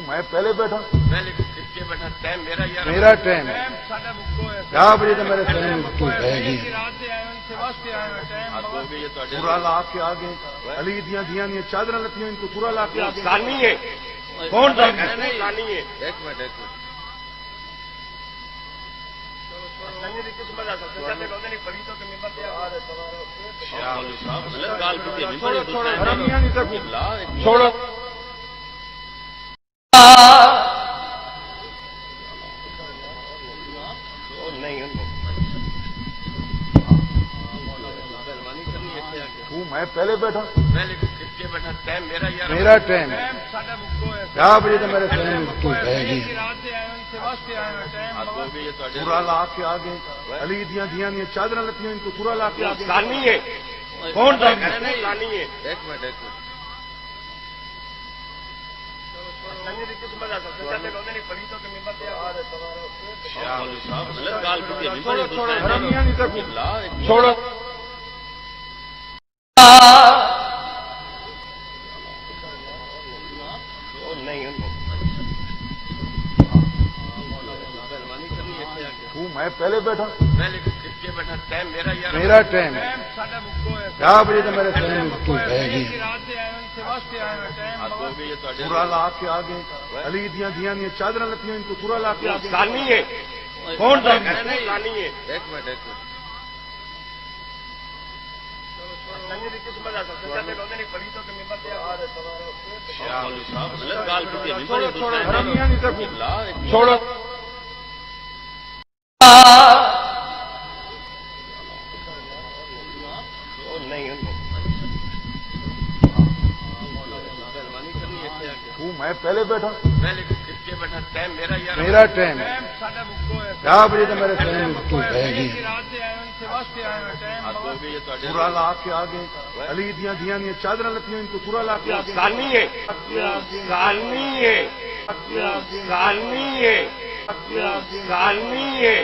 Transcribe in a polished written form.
میں پہلے بیٹھا میرا ٹائم کیا بجے تو میرے ٹائم ہے گی پورا لا کے آگے علی دیا دیا چادر لتی ان کو پورا لا کے آگے کون ایک منٹ چھوڑو میں پہلے بیٹھا میرا ٹائم کیا بجے تو میرے ٹائم ہے گی پورا لا کے آگے علی دیا دیا چادر لتی ان کو پورا لا کے آگے کون ایک منٹ چھوڑو میں پہلے بیٹھا میرا ٹائم کیا بجے تو میرے ٹائم ہے گی پورا لا کے آگے علی دیا دیا چادر لتی ان کو پورا لا کے آگے کون ایک منٹ چھوڑو میں پہلے بیٹھا میرا ٹائم کیا بجے تو میرے ٹائم ہے گی پورا لا کے آگے علی دیا دیا چادر لتی ان کو پورا لا کے آگے سانی ہے